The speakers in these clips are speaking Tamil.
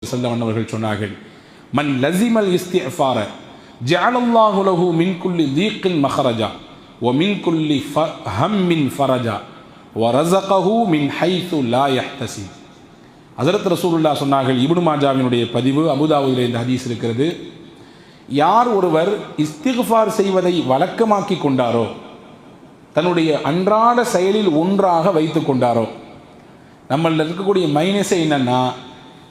செல்லவன் அவர்கள் சொன்னார்கள், மன் லஸிமல் இஸ்திஃபார ஜஅலல்லாஹு லஹு மின் குல்லி தீக்கின் மஹரஜா வ மின் குல்லி ஹம்மின் ஃபரஜா வ ரஸகஹு மின் ஹைது லா யஹ்தசிப். ஹஸரத் ரசூலுல்லாஹ் சொன்னார்கள், இப்னு மாஜாவினுடைய பதிவு, அபூதாவுதிலே இந்த ஹதீஸ் இருக்கிறது. யார் ஒருவர் இஸ்திக்ஃபார் செய்வதை வழக்கமாக்கி கொண்டாரோ, தன்னுடைய அன்றாட செயலில் ஒன்றாக வைத்து கொண்டாரோ, நம்மளில் இருக்கக்கூடிய மைனஸே என்னென்னா,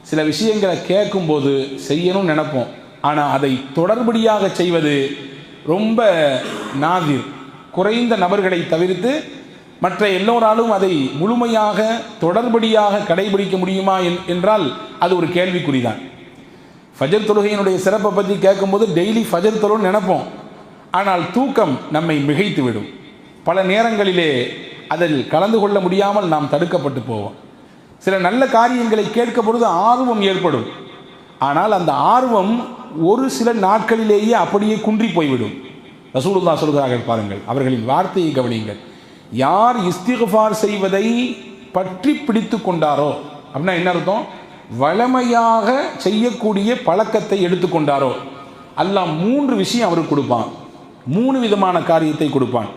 சில விஷயங்களை கேட்கும்போது செய்யணும்னு நினைப்போம், ஆனால் அதை தொடர்படியாக செய்வது ரொம்ப நாதிர், குறைந்த நபர்களை தவிர்த்து மற்ற எல்லோராலும் அதை முழுமையாக தொடர்படியாக கடைபிடிக்க முடியுமா என்றால் அது ஒரு கேள்விக்குறிதான். ஃபஜர் தொழுகையினுடைய சிறப்பை பற்றி கேட்கும்போது டெய்லி ஃபஜர் தொழுன்னு நினைப்போம், ஆனால் தூக்கம் நம்மை மிகைத்து விடும். பல நேரங்களிலே அதில் கலந்து கொள்ள முடியாமல் நாம் தடுக்கப்பட்டு போவோம். சில நல்ல காரியங்களை கேட்க பொழுது ஆர்வம் ஏற்படும், ஆனால் அந்த ஆர்வம் ஒரு சில நாட்களிலேயே அப்படியே குன்றி போய்விடும். ரசூலுல்லாஹ் சொல்கிறார்கள், பாருங்கள், அவர்களின் வார்த்தையை கவனியுங்கள். யார் இஸ்திக்ஃபார் செய்வதை பற்றி பிடித்து கொண்டாரோ, அப்படின்னா என்ன அர்த்தம்? வளமையாக செய்யக்கூடிய பழக்கத்தை எடுத்துக்கொண்டாரோ, அல்லாஹ் 3 விஷயம் அவருக்கு கொடுப்பான், 3 விதமான காரியத்தை கொடுப்பான்.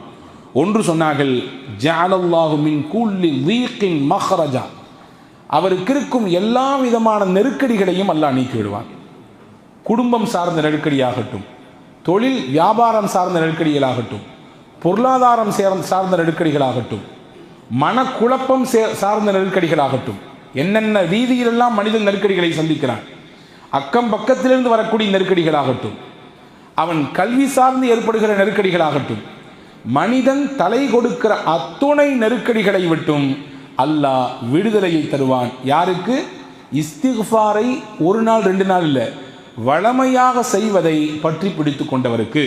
ஒன்று சொன்னார்கள், ஜஅலல்லாஹு மின் குல்லி தீக்கின் மஹ்ரஜா, அவருக்கு இருக்கும் எல்லா விதமான நெருக்கடிகளையும் அல்லாஹ் நீக்கி விடுவான். குடும்பம் சார்ந்த நெருக்கடியாகட்டும், தொழில் வியாபாரம் சார்ந்த நெருக்கடிகளாகட்டும், பொருளாதாரம் சார்ந்த நெருக்கடிகளாகட்டும், மனக்குழப்பம் சார்ந்த நெருக்கடிகளாகட்டும், என்னென்ன ரீதியிலெல்லாம் மனிதன் நெருக்கடிகளை சந்திக்கிறான், அக்கம் பக்கத்திலிருந்து வரக்கூடிய நெருக்கடிகளாகட்டும், அவன் கல்வி சார்ந்து ஏற்படுகிற நெருக்கடிகளாகட்டும், மனிதன் தலை கொடுக்கிற அத்துணை நெருக்கடிகளை விட்டும் அல்லாஹ் விடுதலையை தருவான். யாருக்கு? இஸ்திக்ஃபாரை 1 நாள் 2 நாள் இல்லை, வளமையாக செய்வதை பற்றி பிடித்து கொண்டவருக்கு.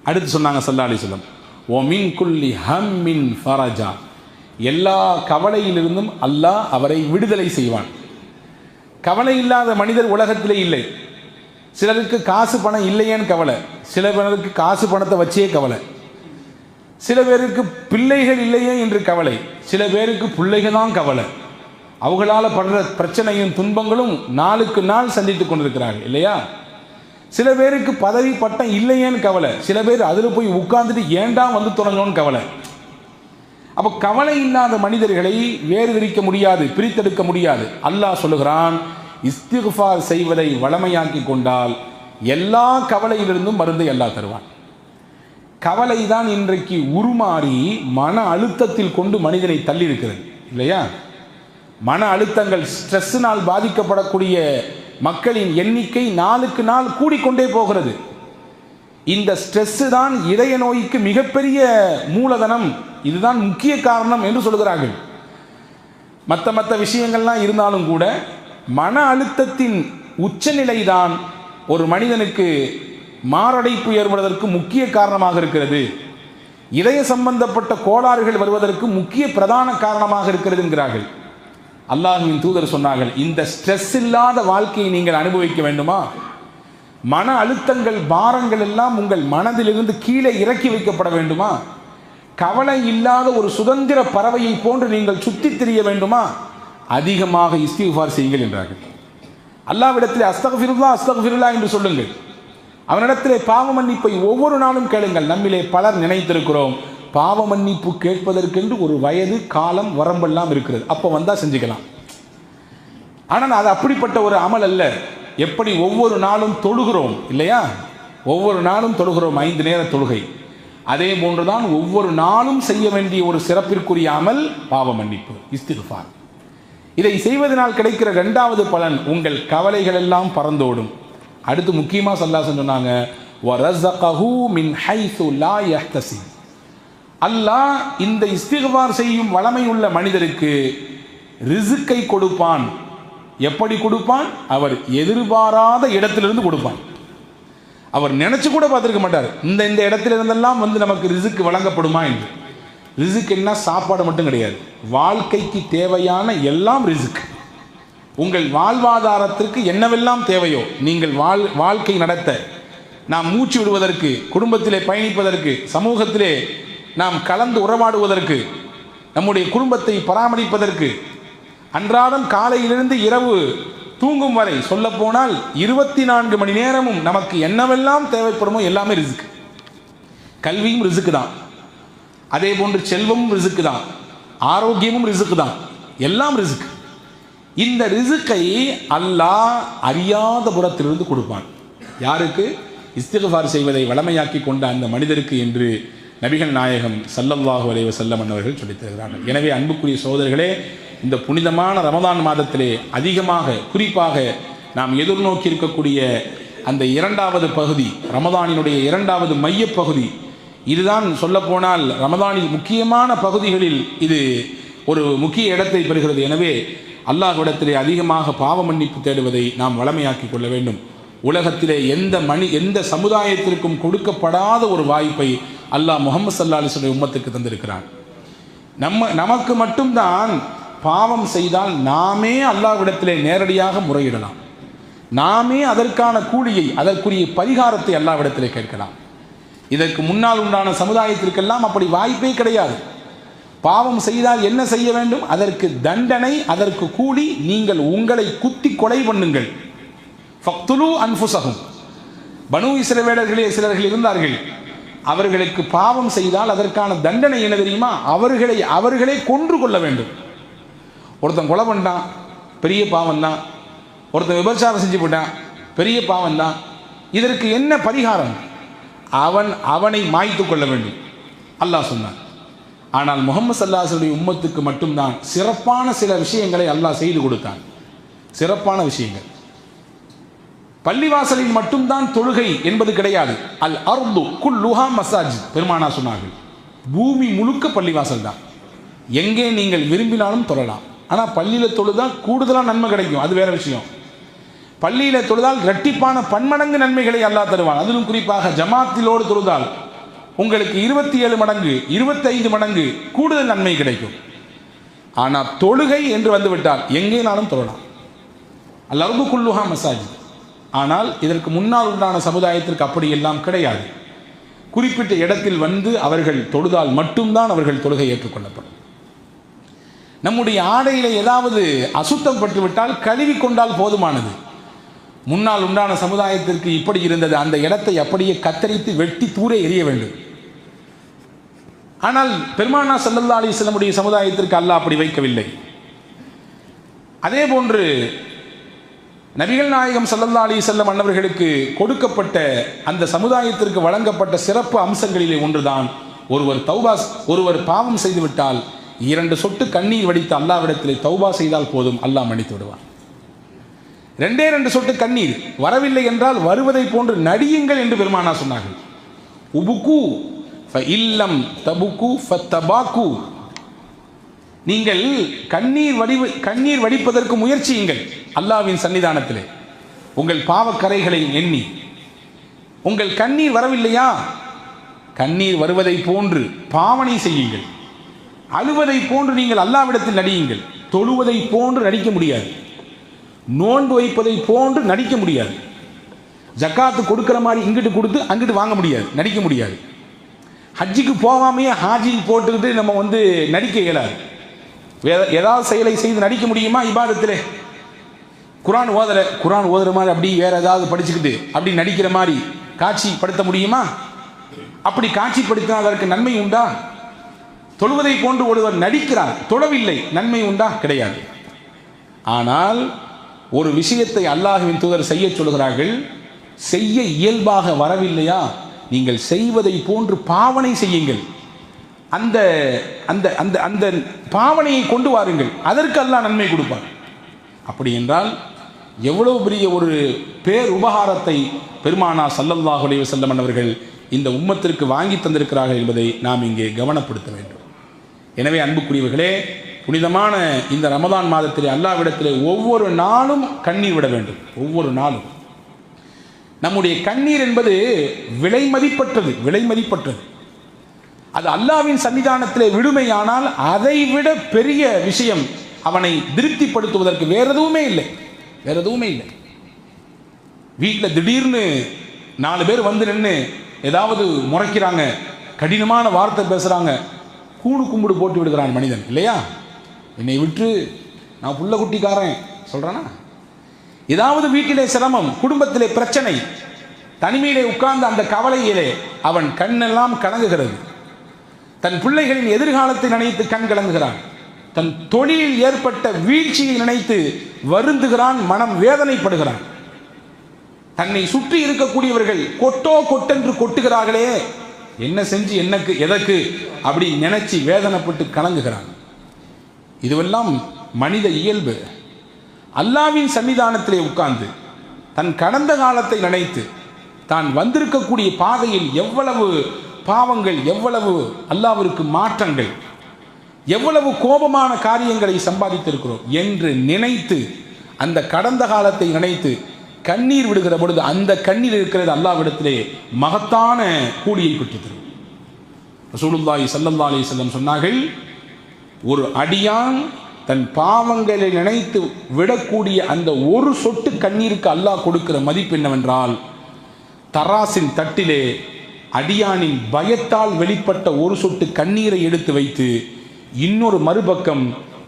அடுத்து சொன்னாங்க ஸல்லல்லாஹு அலைஹி வஸல்லம், ஓ மின் குல்லி ஹம்மின் ஃபரஜா, எல்லா கவலையிலிருந்தும் அல்லாஹ் அவரை விடுதலை செய்வான். கவலை இல்லாத மனிதர் உலகத்திலே இல்லை. சிலருக்கு காசு பணம் இல்லையேன்னு கவலை, சில பேருக்கு காசு பணத்தை வச்சே கவலை, சில பேருக்கு பிள்ளைகள் இல்லையே என்று கவலை, சில பேருக்கு பிள்ளைகள் தான் கவலை. அவங்களால் படுற பிரச்சனையும் துன்பங்களும் நாளுக்கு நாள் சந்தித்து கொண்டிருக்கிறார்கள் இல்லையா? சில பேருக்கு பதவி பட்டம் இல்லையேன்னு கவலை, சில பேர் அதில் போய் உட்கார்ந்துட்டு ஏண்டா வந்து தொடங்கணும்னு கவலை. அப்போ கவலை இல்லாத மனிதர்களை வேறு விரிக்க முடியாது, பிரித்தெடுக்க முடியாது. அல்லாஹ் சொல்லுகிறான், இஸ்திக்ஃபார் செய்வதை வளமையாக்கி கொண்டால் எல்லா கவலையிலிருந்தும் மருந்தை அல்லாஹ் தருவான். கவலை தான் இன்றைக்கு உருமாறி மன அழுத்தத்தில் கொண்டு மனிதனை தள்ளி இருக்கிறது இல்லையா? மன அழுத்தங்கள், ஸ்ட்ரெஸ்ஸினால் பாதிக்கப்படக்கூடிய மக்களின் எண்ணிக்கை நாளுக்கு நாள் கூடிக்கொண்டே போகிறது. இந்த ஸ்ட்ரெஸ்ஸு தான் இதய நோய்க்கு மிகப்பெரிய மூலதனம், இதுதான் முக்கிய காரணம் என்று சொல்கிறார்கள். மற்ற விஷயங்கள்லாம் இருந்தாலும் கூட மன அழுத்தத்தின் உச்சநிலை தான் ஒரு மனிதனுக்கு மாரடைப்பு ஏற்படுவதற்கு முக்கிய காரணமாக இருக்கிறது. இதய சம்பந்தப்பட்ட கோளாறுகள் வருவதற்கு முக்கிய பிரதான காரணமாக இருக்கிறது என்கிறார்கள். அல்லாஹ்வின் தூதர் சொன்னார்கள், இந்த ஸ்ட்ரெஸ் இல்லாத வாழ்க்கையை நீங்கள் அனுபவிக்க வேண்டுமா? மன அழுத்தங்கள், பாரங்கள் எல்லாம் உங்கள் மனதிலிருந்து கீழே இறக்கி வைக்கப்பட வேண்டுமா? கவலை இல்லாத ஒரு சுதந்திர பறவையை போன்று நீங்கள் சுற்றி திரிய வேண்டுமா? அதிகமாக இஸ்திக்ஃபார் செய்யுங்கள் என்றார்கள். அல்லாஹ்விடத்தில் அஸ்தக்ஃபிருல்லாஹ் அஸ்தக்ஃபிருல்லாஹ் என்று சொல்லுங்கள். அவனிடத்திலே பாவ மன்னிப்பை ஒவ்வொரு நாளும் கேளுங்கள். நம்மிலே பலர் நினைத்திருக்கிறோம், பாவ மன்னிப்பு கேட்பதற்கென்று ஒரு வயது, காலம், வரம்பெல்லாம் இருக்கிறது, அப்போ வந்தால் செஞ்சுக்கலாம். ஆனால் அது அப்படிப்பட்ட ஒரு அமல் அல்ல. எப்படி ஒவ்வொரு நாளும் தொழுகிறோம் இல்லையா? ஒவ்வொரு நாளும் தொழுகிறோம் 5 நேர தொழுகை, அதே போன்றுதான் ஒவ்வொரு நாளும் செய்ய வேண்டிய ஒரு சிறப்பிற்குரிய அமல் பாவ மன்னிப்பு, இஸ்திக்ஃபார். இதை செய்வதனால் கிடைக்கிற 2வது பலன், உங்கள் கவலைகள் எல்லாம் பறந்தோடும். அடுத்து முக்கியமாக ஸல்லல்லாஹு அலைஹி சொன்னாங்க, வரஸகஹு மின் ஹைது லா யஹ்தசிப், அல்லாஹ் இந்த இஸ்திக்ஃபார் செய்யும் வளமை உள்ள மனிதருக்கு ரிஸ்கை கொடுப்பான். எப்படி கொடுப்பான்? அவர் எதிர்பாராத இடத்திலிருந்து கொடுப்பான். அவர் நினைச்சு கூட பார்த்துருக்க மாட்டார், இந்த இடத்துல இருந்தெல்லாம் வந்து நமக்கு ரிஸ்க் வழங்கப்படுமா என்று. ரிஸ்க் என்ன? சாப்பாடு மட்டும் கிடையாது, வாழ்க்கைக்கு தேவையான எல்லாம் ரிஸ்க். உங்கள் வாழ்வாதாரத்திற்கு என்னவெல்லாம் தேவையோ, நீங்கள் வாழ்க்கை நடத்த, நாம் மூச்சு விடுவதற்கு, குடும்பத்திலே பயணிப்பதற்கு, சமூகத்திலே நாம் கலந்து உறவாடுவதற்கு, நம்முடைய குடும்பத்தை பராமரிப்பதற்கு, அன்றாடம் காலையிலிருந்து இரவு தூங்கும் வரை, சொல்ல போனால் 24 மணி நேரமும் நமக்கு என்னவெல்லாம் தேவைப்படுமோ எல்லாமே ரிஸ்க். கல்வியும் ரிஸ்க் தான், அதே போன்று செல்வமும் ரிஸ்க் தான், ஆரோக்கியமும் ரிஸ்க் தான், எல்லாம் ரிஸ்க். இந்த ரிஸ்கை அல்லாஹ் அறியாத புறத்திலிருந்து கொடுப்பான். யாருக்கு? இஸ்திக்ஃபார் செய்வதை வளமையாக்கி கொண்ட அந்த மனிதருக்கு என்று நபிகள் நாயகம் ஸல்லல்லாஹு அலைஹி வஸல்லம் அவர்கள் சொல்லித் தருகிறார்கள். எனவே அன்புக்குரிய சகோதரர்களே, இந்த புனிதமான ரமதான் மாதத்திலே அதிகமாக குறிப்பாக நாம் எதிர்நோக்கி இருக்கக்கூடிய அந்த இரண்டாவது பகுதி, ரமதானினுடைய இரண்டாவது மையப்பகுதி, இதுதான் சொல்லப்போனால் ரமதானில் முக்கியமான பகுதிகளில் இது ஒரு முக்கிய இடத்தை பெறுகிறது. எனவே அல்லாஹ்விடத்திலே அதிகமாக பாவ மன்னிப்பு தேடுவதை நாம் வளமையாக்கி கொள்ள வேண்டும். உலகத்திலே எந்த சமுதாயத்திற்கும் கொடுக்கப்படாத ஒரு வாய்ப்பை அல்லாஹ் முஹம்மது ஸல்லல்லாஹு அலைஹி வஸல்லம் உம்மத்துக்கு தந்திருக்கிறான். நமக்கு மட்டும்தான் பாவம் செய்தால் நாமே அல்லாஹ்விடத்திலே நேரடியாக முறையிடலாம், நாமே அதற்கான கூலியை, அதற்குரிய பரிகாரத்தை அல்லாஹ்விடத்திலே கேட்கலாம். இதற்கு முன்னால் உண்டான சமுதாயத்திற்கெல்லாம் அப்படி வாய்ப்பே கிடையாது. பாவம் செய்தால் என்ன செய்ய வேண்டும்? அதற்கு தண்டனை, அதற்கு கூலி, நீங்கள் உங்களை குத்தி கொலை பண்ணுங்கள். ஃபக்துலு அன்ஃபுஸஹும். பனு இஸ்ரவேலர்களே சிலர்கள் இருந்தார்கள், அவர்களுக்கு பாவம் செய்தால் அதற்கான தண்டனை என்ன தெரியுமா? அவர்களே கொன்று கொள்ள வேண்டும். ஒருத்தன் கொலை பண்ணான், பெரிய பாவம் தான். ஒருத்தன் விபச்சாரம் செஞ்சு போட்டான், பெரிய பாவம் தான். இதற்கு என்ன பரிகாரம்? அவனை மாய்த்து கொள்ள வேண்டும் அல்லாஹ் சொன்னான். ஆனால் முஹம்மது ஸல்லல்லாஹு அலைஹி வஸல்லம் உம்மத்துக்கு மட்டும்தான் சிறப்பான சில விஷயங்களை அல்லாஹ் செய்து கொடுத்தான். சிறப்பான விஷயங்கள். பள்ளிவாசலில் மட்டும்தான் தொழுகை என்பது கிடையாது. அல் அர்து குல்லுஹா மசாஜித். பெருமானா சொன்னார்கள், பூமி முழுக்க பள்ளிவாசல் தான். எங்கே நீங்கள் விரும்பினாலும் தொழலாம். ஆனால் பள்ளியில் தொழுதால் கூடுதலாக நன்மை கிடைக்கும், அது வேற விஷயம். பள்ளியில் தொழுதால் இரட்டிப்பான பன்மடங்கு நன்மைகளை அல்லாஹ் தருவான். அதிலும் குறிப்பாக ஜமாத்திலோடு தொழுதால் உங்களுக்கு 27 மடங்கு 25 மடங்கு கூடுதல் நன்மை கிடைக்கும். ஆனால் தொழுகை என்று வந்துவிட்டால் எங்கேனாலும் தொழலாம். அல் அர்து குல்லுஹா மசாஜித். ஆனால் இதற்கு முன்னால் உண்டான சமுதாயத்திற்கு அப்படி எல்லாம் கிடையாது. குறிப்பிட்ட இடத்தில் வந்து அவர்கள் தொழுதால் மட்டும்தான் அவர்கள் தொழுகை ஏற்றுக்கொள்ளப்படும். நம்முடைய ஆடையில ஏதாவது அசுத்தம் பட்டுவிட்டால் கழுவி கொண்டால் போதுமானது. முன்னால் உண்டான சமுதாயத்திற்கு இப்படி இருந்தது, அந்த இடத்தை அப்படியே கத்தரித்து வெட்டி தூர எறிய வேண்டும். ஆனால் பெருமானா ஸல்லல்லாஹு அலைஹி வஸல்லம் சமுதாயத்திற்கு அல்லாஹ் அப்படி வைக்கவில்லை. அதே போன்று நபிகள் நாயகம் ஸல்லல்லாஹு அலைஹி வஸல்லம் அன்னவர்களுக்கு கொடுக்கப்பட்ட அந்த சமுதாயத்திற்கு வழங்கப்பட்ட சிறப்பு அம்சங்களிலே ஒன்றுதான், ஒருவர் பாவம் செய்துவிட்டால் 2 சொட்டு கண்ணீர் வடித்து அல்லாஹ்விடத்திலே தௌபா செய்தால் போதும், அல்லாஹ் மன்னித்து விடுவான். 2 சொட்டு கண்ணீர் வரவில்லை என்றால் வருவதை போன்று நடியுங்கள் என்று பெருமானா சொன்னார்கள். உபுகு ஃபஇல்லம் தபுகு ஃபத்தபாகு. நீங்கள் கண்ணீர் வடிப்பதற்கு முயற்சியுங்கள் அல்லாஹ்வின் சன்னிதானத்திலே, உங்கள் பாவக்கரைகளை எண்ணி. உங்கள் கண்ணீர் வரவில்லையா, கண்ணீர் வருவதை போன்று பாவனை செய்யுங்கள். அழுவதை போன்று நீங்கள் அல்லாஹ்விடத்தில் நடியுங்கள். தொழுவதை போன்று நடிக்க முடியாது, நோன்பு வைப்பதை போன்று நடிக்க முடியாது, ஜக்காத்து கொடுக்கிற மாதிரி இங்கிட்டு கொடுத்து அங்கிட்டு வாங்க முடியாது, நடிக்க முடியாது. ஹஜ்ஜுக்கு போகாமையே ஹாஜில் போட்டுக்கிட்டு நம்ம நடிக்க இயலாது. ஏதாவது செயலை செய்து நடிக்க முடியுமா? இபாதத்திலே குரான் ஓதுற மாதிரி அப்படி வேற ஏதாவது படிச்சுக்கிட்டு அப்படி நடிக்கிற மாதிரி காட்சிப்படுத்த முடியுமா? அப்படி காட்சிப்படுத்தினால் அதற்கு நன்மை உண்டா? தொழுவதை போன்று ஒருவர் நடிக்கிறார், தொழவில்லை, நன்மை உண்டா? கிடையாது. ஆனால் ஒரு விஷயத்தை அல்லாஹ்வின் தூதர் செய்ய சொல்கிறார்கள், செய்ய இயல்பாக வரவில்லையா, நீங்கள் செய்வதை போன்று பாவனை செய்யுங்கள். அந்த அந்த அந்த அந்த பாவனையை கொண்டு வாருங்கள், அதற்கு அல்லாஹ் நன்மை கொடுப்பார். அப்படி என்றால் எவ்வளவு பெரிய ஒரு பேர் உபகாரத்தை பெருமானா ஸல்லல்லாஹு அலைஹி வஸல்லம் அவர்கள் இந்த உம்மத்திற்கு வாங்கி தந்திருக்கிறார்கள் என்பதை நாம் இங்கே கவனப்படுத்த வேண்டும். எனவே அன்புக்குரியவர்களே, புனிதமான இந்த ரமதான் மாதத்திலே அல்லாஹ்விடத்திலே ஒவ்வொரு நாளும் கண்ணீர் விட வேண்டும். ஒவ்வொரு நாளும் நம்முடைய கண்ணீர் என்பது விலை மதிப்பற்றது. அது அல்லாஹ்வின் சன்னிதானத்திலே விடுமையானால் அதை விட பெரிய விஷயம் அவனை திருப்திப்படுத்துவதற்கு வேற எதுவுமே இல்லை. வீட்டில் திடீர்னு 4 பேர் வந்து நின்று ஏதாவது முறைக்கிறாங்க, கடினமான வார்த்தை பேசுறாங்க, கூணு கும்பிடு போட்டு விடுகிறான் மனிதன் இல்லையா? என்னை விட்டு நான் புள்ள குட்டிக்காரன் சொல்றானா? ஏதாவது வீட்டிலே சிரமம், குடும்பத்திலே பிரச்சனை, தனிமையிலே உட்கார்ந்த அந்த கவலையிலே அவன் கண்ணெல்லாம் கலங்குகிறது. தன் பிள்ளைகளின் எதிர்காலத்தை நினைத்து கண் கலங்குகிறான். தன் தொழிலில் ஏற்பட்ட வீழ்ச்சியை நினைத்து வருந்துகிறான், மனம் வேதனைப்படுகிறான். தன்னை சுற்றி இருக்கக்கூடியவர்கள் கொட்டோ கொட்டென்று கொட்டுகிறார்களே, என்ன செஞ்சு என்னக்கு எதற்கு அப்படி நினைச்சு வேதனைப்பட்டு கலங்குகிறான். இதுவெல்லாம் மனித இயல்பு. அல்லாவின் சன்னிதானத்திலே உட்கார்ந்து தன் கடந்த காலத்தை நினைத்து தான் வந்திருக்கக்கூடிய பாதையில் எவ்வளவு பாவங்கள், எவ்வளவு அல்லாஹ்விற்கு மாற்றங்கள், எவ்வளவு கோபமான காரியங்களை சம்பாதித்திருக்கிறோம் என்று நினைத்து அந்த கடந்த காலத்தை நினைத்து கண்ணீர் விடுகிற பொழுது அந்த கண்ணீர் இருக்கிறது அல்லாஹ்விடத்திலே மகத்தான கூலியை பெற்று தரும். ரசூலுல்லாஹி ஸல்லல்லாஹு அலைஹி வஸல்லம் சொன்னார்கள், ஒரு அடியான் தன் பாவங்களை நினைத்து விடக்கூடிய அந்த ஒரு சொட்டு கண்ணீருக்கு அல்லாஹ் கொடுக்கிற மதிப்பு என்னவென்றால், தராசின் தட்டிலே அடியானின் பயத்தால் வெளிப்பட்ட ஒரு சொட்டு கண்ணீரை எடுத்து வைத்து இன்னொரு மறுபக்கம்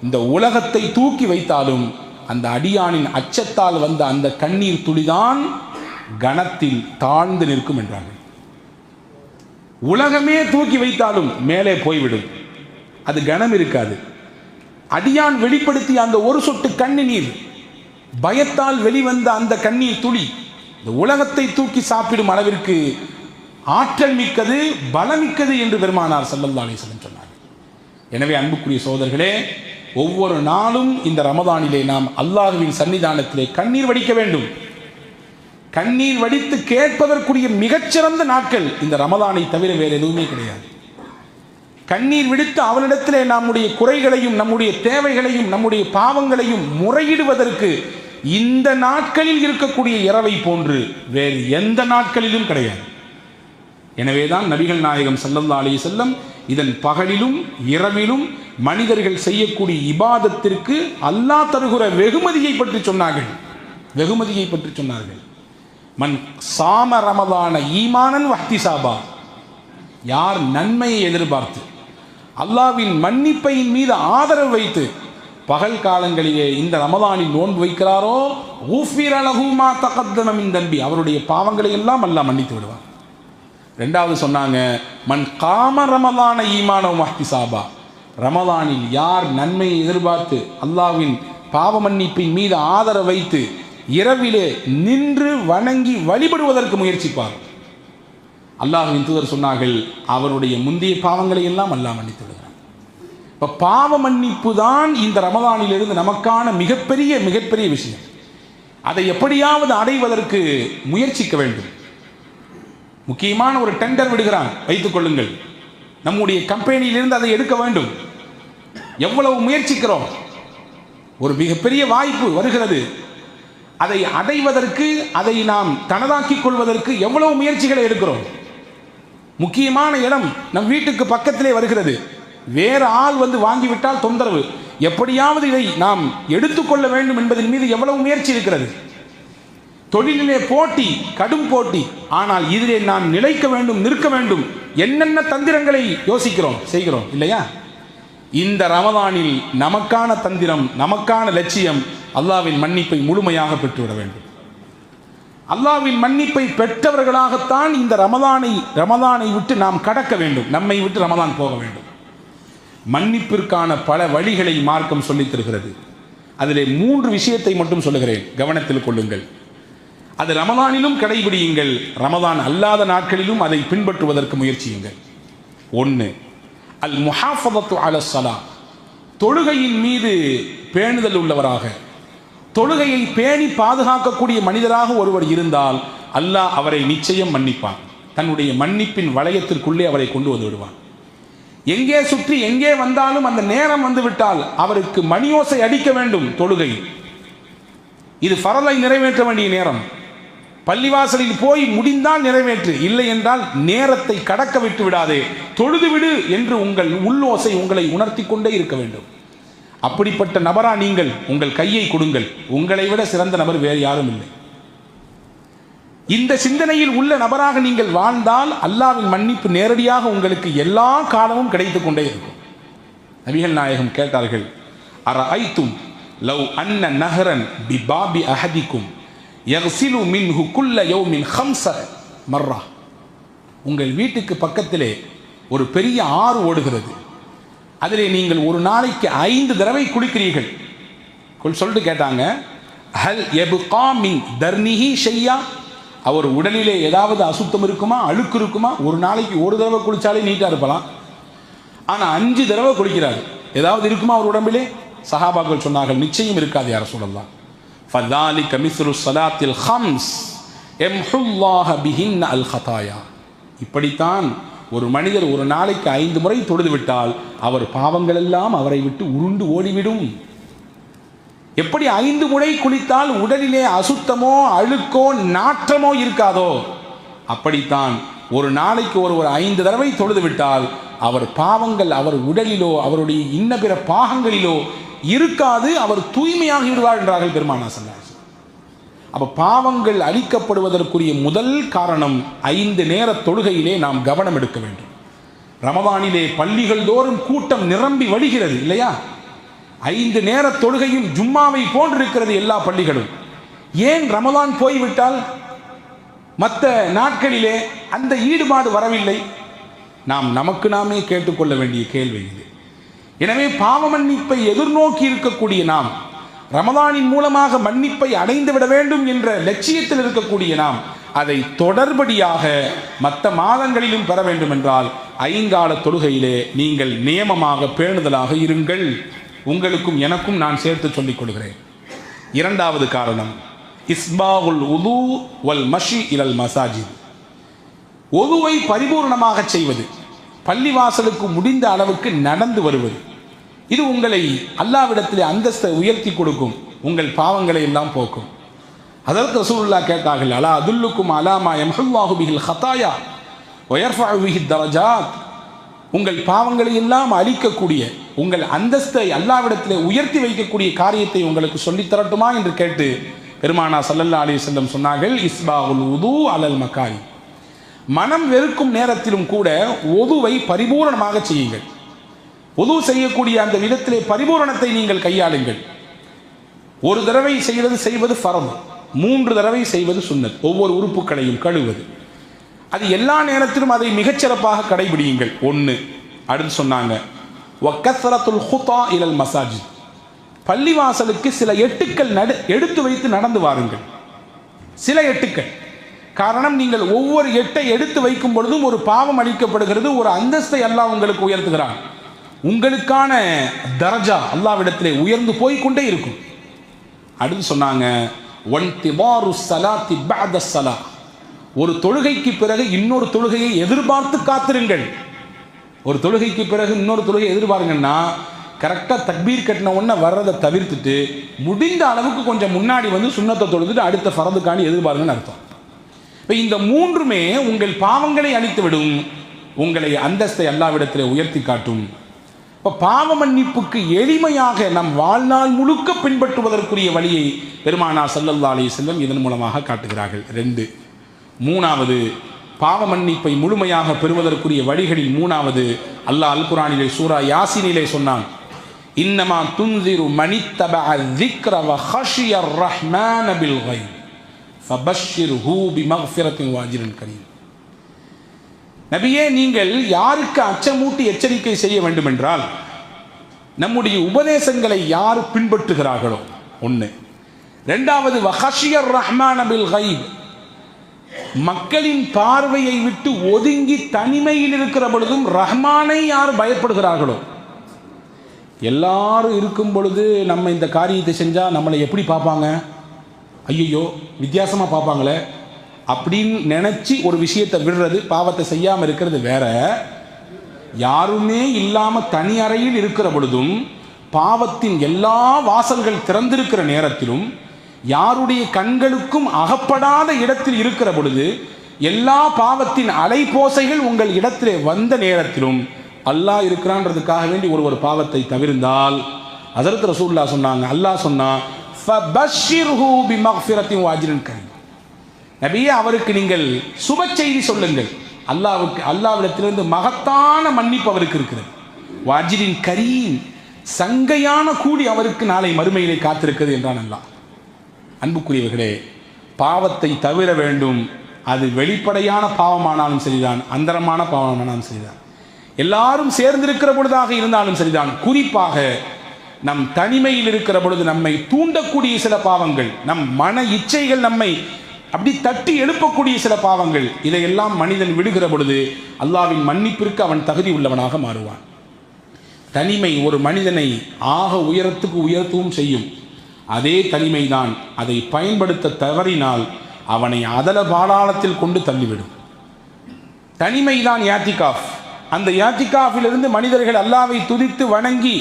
இந்த உலகத்தை தூக்கி வைத்தாலும் அந்த அடியானின் அச்சத்தால் வந்த அந்த கண்ணீர் துளிதான் கணத்தில் தாழ்ந்து நிற்கும் என்றார்கள். உலகமே தூக்கி வைத்தாலும் மேலே போய்விடும், அது கணம் இருக்காது. அடியான் வெளிப்படுத்திய அந்த ஒரு சொட்டு கண்ணீர், பயத்தால் வெளிவந்த அந்த கண்ணீர் துளி இந்த உலகத்தை தூக்கி சாப்பிடும் அளவிற்கு ஆற்றல் மிக்கது, பலமிக்கது என்று பெருமானார் ஸல்லல்லாஹு அலைஹி வஸல்லம் சொன்னார். எனவே அன்புக்குரிய சகோதரர்களே, ஒவ்வொரு நாளும் இந்த ரமதானிலே நாம் அல்லாஹ்வின் சன்னிதானத்திலே கண்ணீர் வடிக்க வேண்டும். கண்ணீர் வடித்து கேட்பதற்குரிய மிகச்சிறந்த நாட்கள் இந்த ரமதானை தவிர வேறு எதுவுமே கிடையாது. கண்ணீர் விடுத்து அவனிடத்திலே நம்முடைய குறைகளையும் நம்முடைய தேவைகளையும் நம்முடைய பாவங்களையும் முறையிடுவதற்கு இந்த நாட்களில் இருக்கக்கூடிய இரவை போன்று வேறு எந்த நாட்களிலும் கிடையாது. எனவேதான் நபிகள் நாயகம் ஸல்லல்லாஹு அலைஹி வஸல்லம் இதன் பகலிலும் இரவிலும் மனிதர்கள் செய்யக்கூடிய இபாதத்திற்கு அல்லாஹ் தருகிற வெகுமதியை பற்றி சொன்னார்கள். வெகுமதியை பற்றி சொன்னார்கள். மன் சாம ரமதான ஈமானன் வஹ்திசாபா, யார் நன்மையை எதிர்பார்த்து அல்லாஹ்வின் மன்னிப்பையின் மீது ஆதரவு வைத்து பகல் காலங்களிலே இந்த ரமதானில் நோன்பு வைக்கிறாரோ, ஊஃபிர லஹு மா தகத்தம மின் தன்பி, அவருடைய பாவங்களை எல்லாம் அல்லாஹ் மன்னித்து விடுவார். ரெண்டாவது சொன்னாங்க, மன் காம ரமதான ஈமான வஹ்திசாபா, ரமதானில் யார் நன்மையை எதிர்பார்த்து அல்லாஹ்வின் பாவ மன்னிப்பின் மீது ஆதரவு வைத்து இரவிலே நின்று வணங்கி வழிபடுவதற்கு முயற்சிப்பார், அல்லாஹ்வின் தூதர் சொன்னார்கள், அவருடைய முந்தைய பாவங்களை எல்லாம் அல்லாஹ் மன்னித்து விடுகிறார். இப்போ பாவ மன்னிப்பு தான் இந்த ரமதானிலிருந்து நமக்கான மிகப்பெரிய விஷயம். அதை எப்படியாவது அடைவதற்கு முயற்சிக்க வேண்டும். முக்கியமான ஒரு டெண்டர் விடுகிறான் வைத்துக் கொள்ளுங்கள், நம்முடைய கம்பெனியிலிருந்து அதை எடுக்க வேண்டும். எவ்வளவு முயற்சிக்கிறோம், ஒரு மிகப்பெரிய வாய்ப்பு வருகிறது, அதை அடைவதற்கு, அதை நாம் தனதாக்கிக் கொள்வதற்கு எவ்வளவு முயற்சிகளை எடுக்கிறோம். முக்கியமான இடம் நம் வீட்டுக்கு பக்கத்திலே வருகிறது, வேறு ஆள் வந்து வாங்கிவிட்டால் தொந்தரவு, எப்படியாவது இதை நாம் எடுத்துக்கொள்ள வேண்டும் என்பதன் மீது எவ்வளவு முயற்சி இருக்கிறது. தொழிலிலே போட்டி, கடும் போட்டி, ஆனால் இதிலே நாம் நிலைக்க வேண்டும், நிற்க வேண்டும், என்னென்ன தந்திரங்களை யோசிக்கிறோம், செய்கிறோம் இல்லையா? இந்த ரமதானில் நமக்கான தந்திரம், நமக்கான லட்சியம் அல்லாஹ்வின் மன்னிப்பை முழுமையாக பெற்றுவிட வேண்டும். அல்லாஹ்வின் மன்னிப்பை பெற்றவர்களாகத்தான் இந்த ரமதானை விட்டு நாம் கடக்க வேண்டும், நம்மை விட்டு ரமதான் போக வேண்டும். மன்னிப்பிற்கான பல வழிகளை மார்க்கம் சொல்லித் தருகிறது. அதிலே 3 விஷயத்தை மட்டும் சொல்லுகிறேன், கவனத்தில் கொள்ளுங்கள். அது ரமதானிலும் கடைபிடியுங்கள், ரமதான் அல்லாத நாட்களிலும் அதை பின்பற்றுவதற்கு முயற்சியுங்கள். 1, அல் முஹாஃபதத்து அல ஸலா, தொழுகையின் மீது பேணுதல் உள்ளவராக, தொழுகையை பேணி பாதுகாக்கக்கூடிய மனிதராக ஒருவர் இருந்தால் அல்லாஹ் அவரை நிச்சயம் மன்னிப்பான். தன்னுடைய மன்னிப்பின் வளையத்திற்குள்ளே அவரை கொண்டு வந்து விடுவான். எங்கே சுற்றி எங்கே வந்தாலும் அந்த நேரம் வந்து விட்டால் அவருக்கு மணியோசை அடிக்க வேண்டும். தொழுகை இது ஃபரலை நிறைவேற்ற வேண்டிய நேரம். பள்ளிவாசலில் போய் முடிந்தால் நிறைவேற்று, இல்லை என்றால் நேரத்தை கடக்க விட்டு விடாதே, தொழுது விடு என்று உங்கள் உள்ளோசை உங்களை உணர்த்தி கொண்டே இருக்க வேண்டும். அப்படிப்பட்ட நபரா நீங்கள்? உங்கள் கையை கொடுங்கள், உங்களை விட சிறந்த நபர் வேறு யாரும் இல்லை. இந்த சிந்தனையில் உள்ள நபராக நீங்கள் வாழ்ந்தால் அல்லாஹ்வின் மன்னிப்பு நேரடியாக உங்களுக்கு எல்லா காலமும் கிடைத்துக் கொண்டே இருக்கும். நபிகள் நாயகம் கேட்டார்கள், அரஐத்தும் லவ் அன்ன நஹரன் பி பாபி அஹதிக்கும் யக்ஸிலு மின்ஹு குல்ல யௌமின் ஹம்ஸ மர்ரா. உங்கள் வீட்டுக்கு பக்கத்திலே ஒரு பெரிய ஆறு ஓடுகிறது, அதிலே நீங்கள் ஒரு நாளைக்கு 5 தடவை குளிக்கிறீர்கள். சொல்லிட்டு கேட்டாங்க, ஹல் யப்கா மின் தர்னிஹி ஷையா, அவர் உடலிலே ஏதாவது அசுத்தம் இருக்குமா, அழுக்கு இருக்குமா? ஒரு நாளைக்கு ஒரு தடவை குளிச்சாலே நீட்டாக இருப்பலாம், ஆனால் 5 தடவை குளிக்கிறார், ஏதாவது இருக்குமா அவர் உடம்பிலே? சஹாபாக்கள் சொன்னார்கள், நிச்சயம் இருக்காது யா ரசூலல்லாஹ். ஃபதாலிக மிஸ்ரு ஸலாத்தில் ஹம்ஸ் யம்ஹுல்லாஹு பிஹின்ன அல் ஹதாயா. இப்படித்தான் ஒரு மனிதர் ஒரு நாளைக்கு 5 முறை தொழுது விட்டால் அவர் பாவங்கள் எல்லாம் அவரை விட்டு உருண்டு ஓடிவிடும். எப்படி 5 முறை குளித்தால் உடலிலே அசுத்தமோ அழுக்கோ நாற்றமோ இருக்காதோ, அப்படித்தான் ஒரு நாளைக்கு ஒருவர் 5 தடவை தொழுது விட்டால் அவர் பாவங்கள் அவர் உடலிலோ அவருடைய இன்ன பிற பாகங்களிலோ இருக்காது, அவர் தூய்மையாகி விடுவார் என்றார்கள் பெருமானார் ஸல்லல்லாஹு அலைஹி வஸல்லம். அப்போ பாவங்கள் அழிக்கப்படுவதற்குரிய முதல் காரணம் 5 நேர தொழுகையிலே நாம் கவனம் எடுக்க வேண்டும். ரமதானிலே பள்ளிகள் தோறும் கூட்டம் நிரம்பி வழிகிறது இல்லையா? 5 நேர தொழுகையும் ஜும்மாவை போன்றிருக்கிறது எல்லா பள்ளிகளும். ஏன் ரமதான் போய்விட்டால் மற்ற நாட்களிலே அந்த ஈடுபாடு வரவில்லை? நாம் நமக்கு நாமே கேட்டுக்கொள்ள வேண்டிய கேள்வி இது. எனவே பாவ மன்னிப்பை எதிர்நோக்கி இருக்கக்கூடிய நாம், ரமதானின் மூலமாக மன்னிப்பை அடைந்துவிட வேண்டும் என்ற லட்சியத்தில் இருக்கக்கூடிய நாம் அதை தொடர்படியாக மற்ற மாதங்களிலும் பெற வேண்டும் என்றால் 5 கால தொழுகையிலே நீங்கள் நியமமாக பேணுதலாக இருங்கள். உங்களுக்கும் எனக்கும் நான் சேர்த்து சொல்லிக் கொள்கிறேன். 2வது காரணம் இஸ்பாகுல் உது வல் மஷி இலல் மசாஜித். ஒதுவை பரிபூர்ணமாக செய்வது, பள்ளிவாசலுக்கு முடிந்த அளவுக்கு நடந்து வருவது, இது உங்களை அல்லாஹ்விடத்திலே அந்தஸ்தை உயர்த்தி கொடுக்கும், உங்கள் பாவங்களை எல்லாம் போக்கும். அதற்கு ரசூலுல்லாஹ் கேட்டார்கள், அலா அதுல்லுக்கும் அலாமா யம்ஹுல்லாஹு பிஹில் ஹதாயா வ யர்ஃபஉ பிஹி தரஜாத். உங்கள் பாவங்களை எல்லாம் அழிக்கக்கூடிய, உங்கள் அந்தஸ்தை அல்லாஹ்விடத்திலே உயர்த்தி வைக்கக்கூடிய காரியத்தை உங்களுக்கு சொல்லித் தரட்டுமா என்று கேட்டு பெருமானார் ஸல்லல்லாஹு அலைஹி வஸல்லம் சொன்னார்கள், இஸ்பாகுல் உது அலல் மகாரி. மனம் வெறுக்கும் நேரத்திலும் கூட ஒதுவை பரிபூரணமாக செய்யுங்கள். ஒது செய்யக்கூடிய அந்த விதத்திலே பரிபூரணத்தை நீங்கள் கையாளுங்கள். ஒரு தடவை செய்வது ஃபர்து, 3 தடவை செய்வது சுன்னத். ஒவ்வொரு உறுப்புகளையும் கழுவது, அது எல்லா நேரத்திலும் அதை மிகச்சிறப்பாக கடைபிடியுங்கள். 1. அடுத்து சொன்னாங்க வக்கஸ்ரத்துல் ஹுதா இலல் மசாஜித். பள்ளிவாசலுக்கு சில எட்டுக்கள் எடுத்து வைத்து நடந்து வாருங்கள். சில எட்டுக்கள். காரணம், நீங்கள் ஒவ்வொரு எட்டை எடுத்து வைக்கும் பொழுதும் ஒரு பாவம் அளிக்கப்படுகிறது, ஒரு அந்தஸ்தை அல்லாஹ் உங்களுக்கு உயர்த்துகிறான். உங்களுக்கான தரஜா அல்லாஹ்விடத்திலே உயர்ந்து போய்கொண்டே இருக்கும். அடுத்து சொன்னாங்க வன்திபாரு ஸலாத்தி பஅத ஸலா. ஒரு தொழுகைக்கு பிறகு இன்னொரு தொழுகையை எதிர்பார்த்து காத்திருங்கள். ஒரு தொழுகைக்கு பிறகு இன்னொரு தொழுகை எதிர்பாருங்கன்னா கரெக்டாக தக்பீர் கட்டின உடனே வர்றதை தவிர்த்துட்டு முடிந்த அளவுக்கு கொஞ்சம் முன்னாடி வந்து சுன்னத்தை தொழுதுட்டு அடுத்த ஃபரதுக்காண்டி எதிர்பாருங்கன்னு அர்த்தம். இப்போ இந்த 3மே உங்கள் பாவங்களை அழித்துவிடும், உங்களை அந்தஸ்தை அல்லாஹ்விடத்தில் உயர்த்தி காட்டும். இப்போ பாவ மன்னிப்புக்கு எளிமையாக நம் வாழ்நாள் முழுக்க பின்பற்றுவதற்குரிய வழியை பெருமானார் ஸல்லல்லாஹு அலைஹி வஸல்லம் இதன் மூலமாக காட்டுகிறார்கள். 2. 3வது பாவ மன்னிப்பை முழுமையாக பெறுவதற்குரிய வழிகளில் 3வது அல்லாஹ் அல் குர்ஆனிலே சூரா யாசீனிலே சொன்னான், இன்னமா துன்சிரு மனித்தபஅ ذிக்ர வ ஹஷியர் ரஹ்மான பில் கைப் ஃபபஷ்ஷிர்ஹு பிமக்ஃபிரத்தின் வ அஜ்ரின் கரீம். நபியே, நீங்கள் யாருக்கு அச்சமூட்டி எச்சரிக்கை செய்ய வேண்டும் என்றால், நம்முடைய உபதேசங்களை யார் பின்பற்றுகிறார்களோ 1. 2வது வ ஹஷியர் ரஹ்மான பில் கைப். மக்களின் பார்வையை விட்டு ஒதுங்கி தனிமையில் இருக்கிற பொழுதும் ரஹ்மானை யார் பயப்படுகிறார்களோ. எல்லாரும் இருக்கும் பொழுது நம்ம இந்த காரியத்தை செஞ்சால் நம்மளை எப்படி பார்ப்பாங்க, ஐயோ வித்தியாசமாக பார்ப்பாங்களே அப்படின்னு நினச்சி ஒரு விஷயத்தை விடுறது, பாவத்தை செய்யாமல் இருக்கிறது வேற. யாருமே இல்லாமல் தனி அறையில் இருக்கிற பொழுதும் பாவத்தின் எல்லா வாசல்கள் திறந்திருக்கிற நேரத்திலும் யாருடைய கண்களுக்கும் அகப்படாத இடத்தில் இருக்கிற பொழுது எல்லா பாவத்தின் அலைபோசைகள் உங்கள் இடத்திலே வந்த நேரத்திலும் அல்லாஹ் இருக்கிறான்றதுக்காக வேண்டி ஒரு பாவத்தை தவிர்ந்தால் அதற்கு ரசூலுல்லாஹ் சொன்னாங்க, அல்லாஹ் சொன்னா ஃபபஷ்ஷிர்ஹு பிமக்ஃபிரத்தின் வ அஜ்ரின் கரீம். நபியே, அவருக்கு நீங்கள் சுப செய்தி சொல்லுங்கள். அல்லாஹ்விடத்திலிருந்து மகத்தான மன்னிப்பு அவருக்கு இருக்கிறது. வ அஜ்ரின் கரீம், சங்கையான கூலி அவருக்கு நாளை மறுமையிலே காத்திருக்கிறது என்றான் அல்லாஹ். அன்புக்குரியவர்களே, பாவத்தை தவிர வேண்டும். அது வெளிப்படையான பாவமானாலும் சரிதான், அந்தரமான பாவமானாலும் சரிதான், எல்லாரும் சேர்ந்திருக்கிற பொழுதாக இருந்தாலும் சரிதான். குறிப்பாக நம் தனிமையில் இருக்கிற பொழுது நம்மை தூண்டக்கூடிய சில பாவங்கள், நம் மன இச்சைகள் நம்மை அப்படி தட்டி எழுப்பக்கூடிய சில பாவங்கள், இதையெல்லாம் மனிதன் விடுகிற பொழுது அல்லாஹ்வின் மன்னிப்பிற்கு அவன் தகுதி உள்ளவனாக மாறுவான். தனிமை ஒரு மனிதனை ஆக உயரத்துக்கு உயர்த்தவும் செய்யும். அதே தனிமைதான் அதை பயன்படுத்த தவறினால் அவனை அதல பாதாளத்தில் கொண்டு தள்ளிவிடும். தனிமைதான் யாத்திகாஃப். அந்த யாத்திகாஃபிலிருந்து மனிதர்கள் அல்லாஹ்வை துதித்து வணங்கி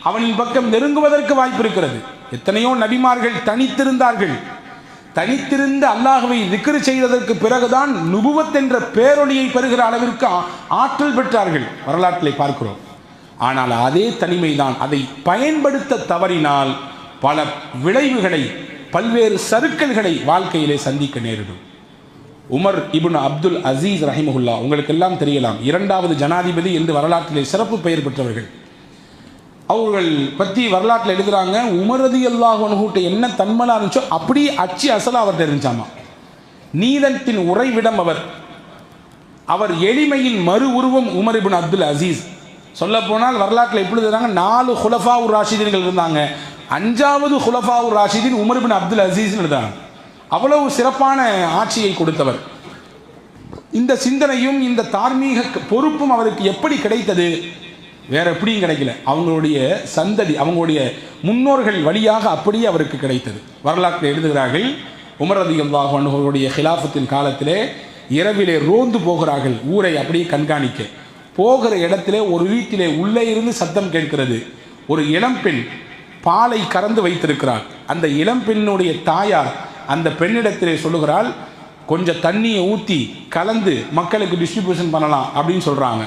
அவனின் பக்கம் நெருங்குவதற்கு வாய்ப்பு இருக்கிறது. எத்தனையோ நபிமார்கள் தனித்திருந்தார்கள். தனித்திருந்து அல்லாஹ்வை திக்ர் செய்ததற்கு பிறகுதான் நுபுவத் என்ற பேரொளியை பெறுகிற அளவிற்கு ஆற்றல் பெற்றார்கள், வரலாற்றிலே பார்க்கிறோம். ஆனால் அதே தனிமைதான் அதை பயன்படுத்த தவறினால் பல விளைவுகளை, பல்வேறு சறுக்கல்களை வாழ்க்கையிலே சந்திக்க நேரிடும். உமர் இப்னு அப்துல் அசீஸ் ரஹிமஹுல்லா, உங்களுக்கு எல்லாம் தெரியலாம், இரண்டாவது ஜனாதிபதி என்று வரலாற்றிலே சிறப்பு பெயர் பெற்றவர்கள். அவர்கள் பற்றி வரலாற்றில் எழுதுகிறாங்க, உமர் ரலியல்லாஹு அன்ஹு என்ன தன்மலா இருந்துச்சோ அப்படியே அச்சு அசலா அவர்கிட்ட இருந்துச்சாமா. நீதத்தின் உறைவிடம் அவர் எளிமையின் மறு உருவம் உமர் இப்னு அப்துல் அசீஸ். சொல்ல போனால் வரலாற்றில் எப்படி எழுதுறாங்க, 4 ஹுலஃபா உர் ராஷிதீன்கள் இருந்தாங்க, 5வது ஹுலஃபா உர் ராஷிதீன் உமர் இப்னு அப்துல் அசீஸ் எழுதுறாங்க. அவ்வளவு சிறப்பான ஆட்சியை கொடுத்தவர். இந்த சிந்தனையும் இந்த தார்மீக பொறுப்பும் அவருக்கு எப்படி கிடைத்தது? வேற எப்படியும் கிடைக்கல, அவங்களுடைய சந்ததி, அவங்களுடைய முன்னோர்கள் வழியாக அப்படியே அவருக்கு கிடைத்தது. வரலாற்றில் எழுதுகிறார்கள், உமர் ரலியல்லாஹு அன்ஹு அவருடைய ஹிலாஃபத்தின் காலத்திலே இரவிலே ரோந்து போகிறார்கள், ஊரை அப்படியே கண்காணிக்க. போகிற இடத்திலே ஒரு வீட்டிலே உள்ளே இருந்து சத்தம் கேட்கிறது. ஒரு இளம்பெண் பாலை கறந்து வைத்திருக்கிறாள். அந்த இளம்பெண்ணுடைய தாயார் அந்த பெண்ணிடத்திலே சொல்லுகிறாள், கொஞ்சம் தண்ணியை ஊற்றி கலந்து மக்களுக்கு டிஸ்ட்ரிபியூஷன் பண்ணலாம் அப்படின்னு சொல்கிறாங்க.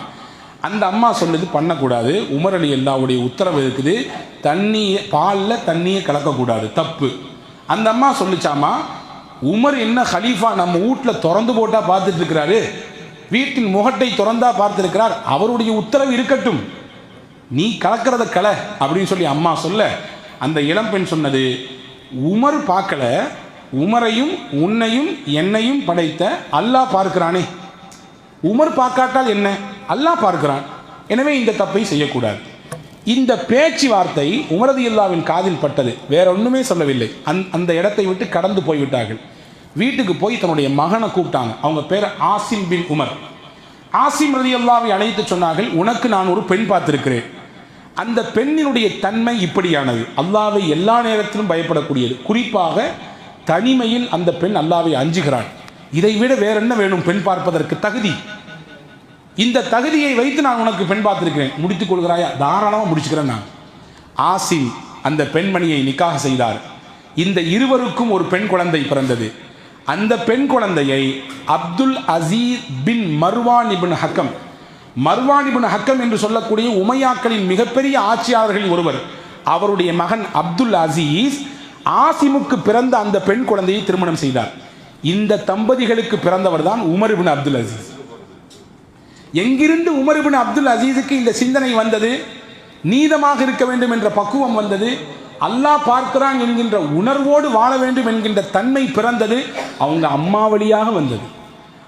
அந்த அம்மா சொல்லுது, பண்ணக்கூடாது, உமர் ரலியல்லாஹுடைய உத்தரவு இருக்குது, தண்ணியை பாலில் தண்ணியை கலக்கக்கூடாது, தப்பு. அந்த அம்மா சொல்லிச்சாமா, உமர் என்ன ஹலீஃபா நம்ம வீட்டில் திறந்து போட்டால் பார்த்துட்டு இருக்கிறாரு, வீட்டின் முகட்டை திறந்தா பார்த்துருக்கிறார், அவருடைய உத்தரவு இருக்கட்டும், நீ கலக்கிறத கலை அப்படின்னு சொல்லி அம்மா சொல்ல, அந்த இளம்பெண் சொன்னது, உமர் பார்க்கல, உமரையும் உன்னையும் என்னையும் படைத்த அல்லாஹ் பார்க்கிறானே, உமர் பார்க்காட்டால் என்ன, அல்லாஹ் பார்க்கிறான், எனவே இந்த தப்பை செய்யக்கூடாது. இந்த பேச்சுவார்த்தை உமர் ரலியல்லாஹுவின் காதில் பட்டது, வேற ஒன்றுமே சொல்லவில்லை. அந்த இடத்தை விட்டு கடந்து போய்விட்டார்கள். வீட்டுக்கு போய் தன்னுடைய மகனை கூப்பிட்டாங்க. அவங்க பேர் ஆசிம் பின் உமர். ஆசிம் ரலியல்லாஹுவை அழைத்து சொன்னார்கள், உனக்கு நான் ஒரு பெண் பார்த்திருக்கிறேன், அந்த பெண்ணினுடைய தன்மை இப்படியானது, அல்லாஹ்வை எல்லா நேரத்திலும் பயப்படக்கூடியது, குறிப்பாக தனிமையில் அந்த பெண் அல்லாஹ்வை அஞ்சுகிறாள், இதை விட வேற என்ன வேணும் பெண் பார்ப்பதற்கு தகுதி, இந்த தகுதியை வைத்து நான் உனக்கு பெண் பார்த்திருக்கிறேன், முடித்துக் கொள்கிறாயா? தாராளமாக முடிச்சுக்கிறேன் நான். ஆசிம் அந்த பெண்மணியை நிக்காஹ் செய்தார். இந்த இருவருக்கும் ஒரு பெண் குழந்தை பிறந்தது. அந்த பெண் குழந்தையை அப்துல் அசீஸ் பின் மர்வான் இப்னு ஹக்கம், மர்வான் இப்னு ஹக்கம் என்று சொல்லக்கூடிய உமையாக்களின் மிகப்பெரிய ஆட்சியாளர்களில் ஒருவர், அவருடைய மகன் அப்துல் அசீஸ் ஆசிமுக்கு பிறந்த அந்த பெண் குழந்தையை திருமணம் செய்தார். இந்த தம்பதிகளுக்கு பிறந்தவர் தான் உமர் இப்னு அப்துல் அசீஸ். எங்கிருந்து உமர் இப்னு அப்துல் அசீஸுக்கு இந்த சிந்தனை வந்தது? நீதமாக இருக்க வேண்டும் என்ற பக்குவம் வந்தது, அல்லாஹ் பார்க்கிறான் என்கின்ற உணர்வோடு வாழ வேண்டும் என்கின்ற தன்மை பிறந்தது. அவங்க அம்மா வழியாக வந்தது,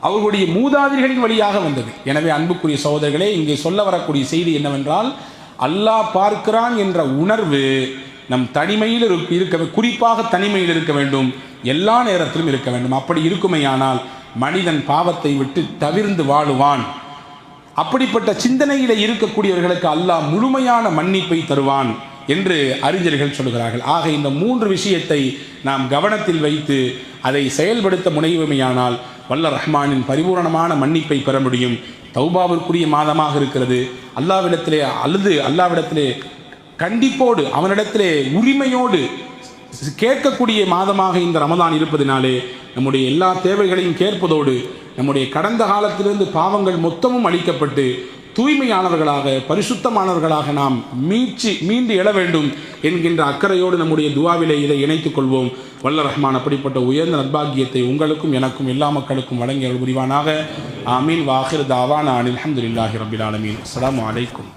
அவர்களுடைய மூதாதையர்களின் வழியாக வந்தது. எனவே அன்புக்குரிய சகோதரர்களே, இங்கே சொல்ல வரக்கூடிய செய்தி என்னவென்றால், அல்லாஹ் பார்க்கிறான் என்ற உணர்வு நம் தனிமையில் இருக்க, குறிப்பாக தனிமையில் இருக்க வேண்டும், எல்லா நேரத்திலும் இருக்க வேண்டும். அப்படி இருக்குமையானால் மனிதன் பாவத்தை விட்டு தவிர்ந்து வாழுவான். அப்படிப்பட்ட சிந்தனையில இருக்கக்கூடியவர்களுக்கு அல்லாஹ் முழுமையான மன்னிப்பை தருவான் என்று அறிஞர்கள் சொல்கிறார்கள். ஆக இந்த 3 விஷயத்தை நாம் கவனத்தில் வைத்து அதை செயல்படுத்த முனைவுமையானால் வல்ல ரஹ்மானின் பரிபூரணமான மன்னிப்பை பெற முடியும். தௌபாவிற்குரிய மாதமாக இருக்கிறது. அல்லாவிடத்திலே அழுது, அல்லாவிடத்திலே கண்டிப்போடு, அவனிடத்திலே உரிமையோடு கேட்கக்கூடிய மாதமாக இந்த ரமதான் இருப்பதினாலே நம்முடைய எல்லா தேவைகளையும் கேட்பதோடு நம்முடைய கடந்த காலத்திலிருந்து பாவங்கள் மொத்தமும் அளிக்கப்பட்டு தூய்மையானவர்களாக, பரிசுத்தமானவர்களாக நாம் மீண்டு எழ வேண்டும் என்கின்ற அக்கறையோடு நம்முடைய துவாவிலே இதை இணைத்துக் கொள்வோம். வல்ல ரஹ்மான் அப்படிப்பட்ட உயர்ந்த நற்பாக்கியத்தை உங்களுக்கும் எனக்கும் எல்லா மக்களுக்கும் வழங்கி அருள் புரிவானாக. ஆமீன். வாஹிர் தாவானா அல்ஹம்துலில்லாஹி ரப்பில் ஆலமீன். அஸ்ஸலாமு அலைக்கும்.